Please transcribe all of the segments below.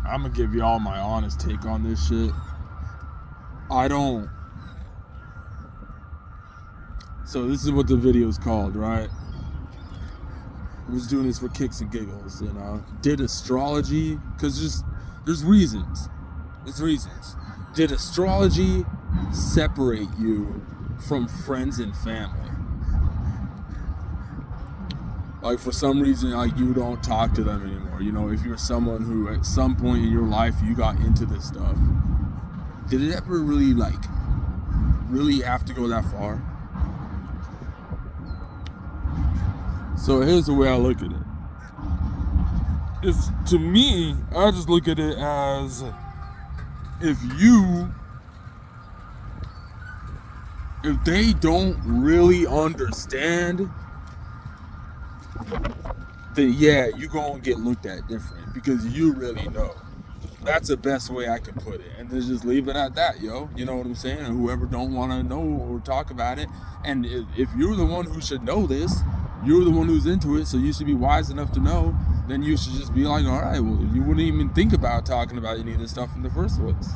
I'm gonna give y'all my honest take on this shit. So this is what the video's called, right? I was doing this for kicks and giggles, Did astrology, because there's reasons. There's reasons. Did astrology separate you from friends and family? Like, for some reason, like, you don't talk to them anymore. If you're someone who at some point in your life you got into this stuff, did it ever really have to go that far? So here's the way I look at it. To me, I just look at it as, if they don't really understand, then yeah, you're going to get looked at different, because you really know. That's the best way I can put it. And then just leave it at that, yo. You know what I'm saying? And whoever don't want to know or talk about it, and if you're the one who should know this, you're the one who's into it, so you should be wise enough to know, then you should just be like, all right, well, you wouldn't even think about talking about any of this stuff in the first place.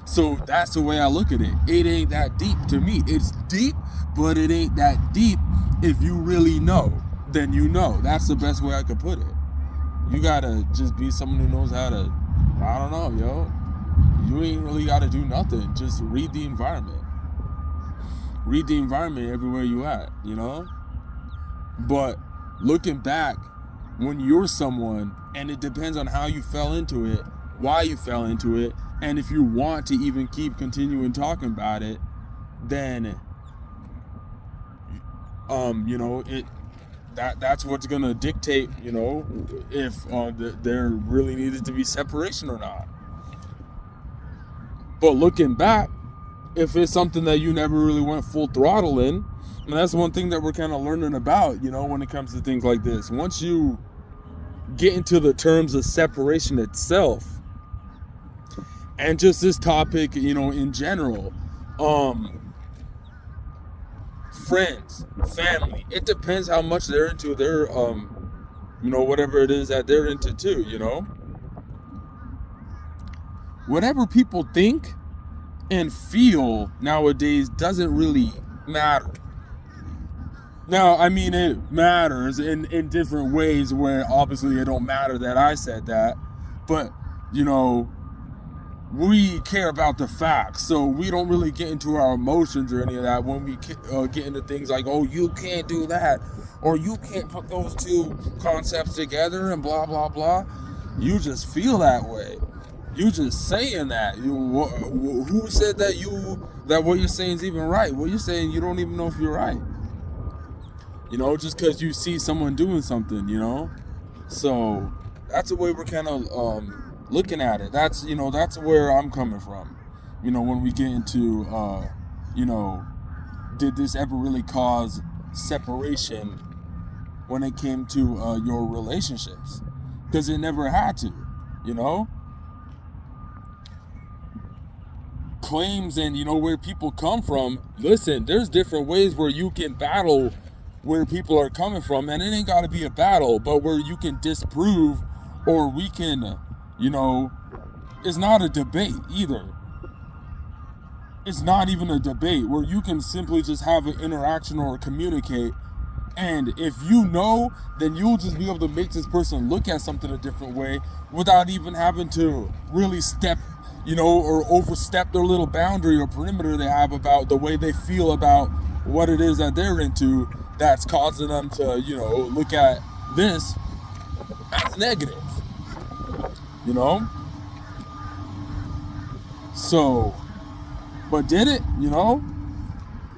So that's the way I look at it. It ain't that deep to me. It's deep, but it ain't that deep. If you really know, then you know. That's the best way I could put it. You gotta just be someone who knows how to, I don't know, yo. You ain't really gotta do nothing. Just read the environment. Read the environment everywhere you at, But looking back, when you're someone, and it depends on how you fell into it, why you fell into it, and if you want to even keep continuing talking about it, then that's what's gonna dictate, if there really needed to be separation or not. But looking back, if it's something that you never really went full throttle in, and that's one thing that we're kind of learning about, when it comes to things like this. Once you get into the terms of separation itself, and just this topic, in general, friends, family, it depends how much they're into their, whatever it is that they're into too, Whatever people think and feel nowadays doesn't really matter. Now, I mean, it matters in different ways, where obviously it don't matter that I said that, but, we care about the facts, so we don't really get into our emotions or any of that when we get into things like, oh, you can't do that, or you can't put those two concepts together and blah, blah, blah. You just feel that way. You just saying that. Who said that what you're saying is even right? What you're saying, you don't even know if you're right. Just because you see someone doing something, So that's the way we're kind of looking at it. That's where I'm coming from. When we get into, did this ever really cause separation when it came to your relationships? Because it never had to, Claims and, where people come from. Listen, there's different ways where you can battle where people are coming from, and it ain't got to be a battle, but where you can disprove, or we can, it's not a debate either. It's not even a debate, where you can simply just have an interaction or communicate, and if you know, then you'll just be able to make this person look at something a different way without even having to really step, or overstep their little boundary or perimeter they have about the way they feel about what it is that they're into, that's causing them to, look at this as negative, So, but did it,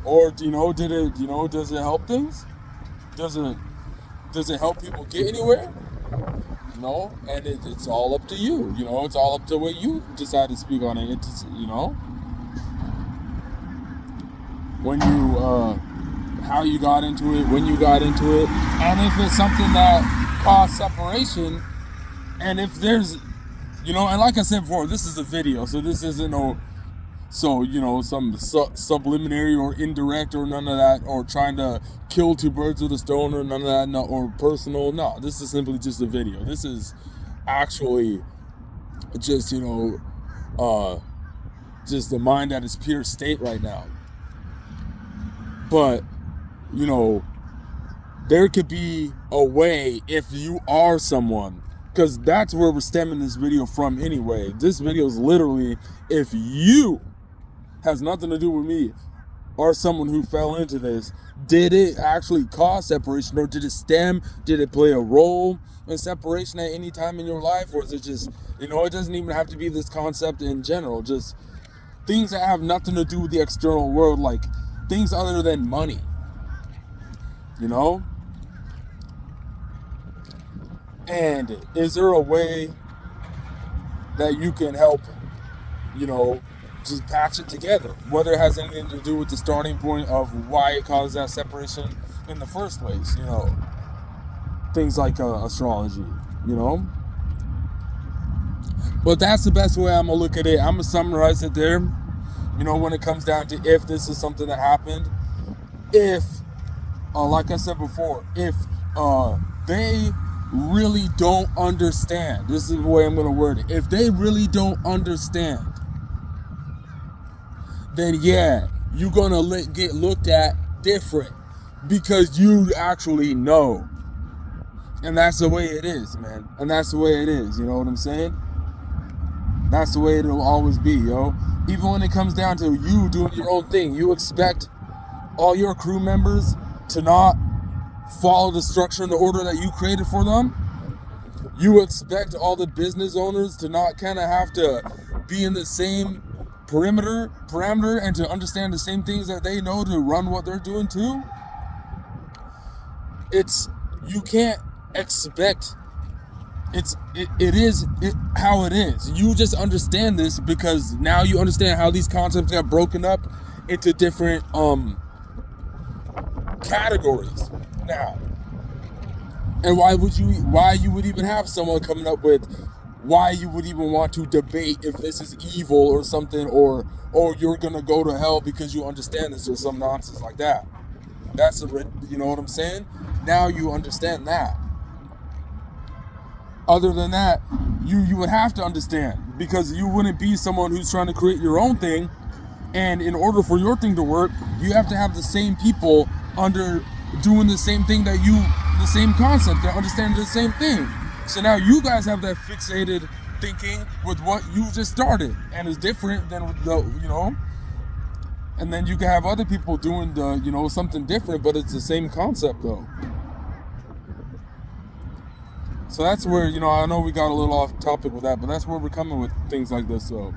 or, did it, does it help things? Does it help people get anywhere? No, and it's all up to you, it's all up to what you decide to speak on it. It's, when you, how you got into it, when you got into it, and if it's something that caused separation, and if there's, and like I said before, this is a video, so this isn't some subliminary or indirect or none of that, or trying to kill two birds with a stone or none of that, no, or personal. No, this is simply just a video. This is actually just, just the mind at its pure state right now. But, there could be a way if you are someone, because that's where we're stemming this video from anyway. This video is literally, if you, has nothing to do with me, or someone who fell into this, did it actually cause separation, or did it play a role in separation at any time in your life? Or is it just, it doesn't even have to be this concept in general, just things that have nothing to do with the external world, like things other than money, And is there a way that you can help, just patch it together, whether it has anything to do with the starting point of why it caused that separation in the first place, things like astrology, But that's the best way I'm gonna look at it. I'm gonna summarize it there, when it comes down to if this is something that happened, if, like I said before, if they really don't understand, this is the way I'm gonna word it, if they really don't understand, then yeah, you're gonna get looked at different because you actually know. And that's the way it is, man. And that's the way it is, you know what I'm saying? That's the way it'll always be, yo. Even when it comes down to you doing your own thing, you expect all your crew members to not follow the structure and the order that you created for them. You expect all the business owners to not kind of have to be in the same parameter and to understand the same things that they know to run what they're doing too. You can't expect, it is how it is. You just understand this because now you understand how these concepts got broken up into different categories now. And why you would even have someone coming up with why you would even want to debate if this is evil or something, or you're gonna go to hell because you understand this, or some nonsense like that. That's you know what I'm saying? Now you understand that. Other than that, you would have to understand, because you wouldn't be someone who's trying to create your own thing, and in order for your thing to work, you have to have the same people under doing the same thing that the same concept, that understand the same thing. So now you guys have that fixated thinking with what you just started, and it's different than and then you can have other people doing something different, but it's the same concept though. So that's where, I know we got a little off topic with that, but that's where we're coming with things like this, so.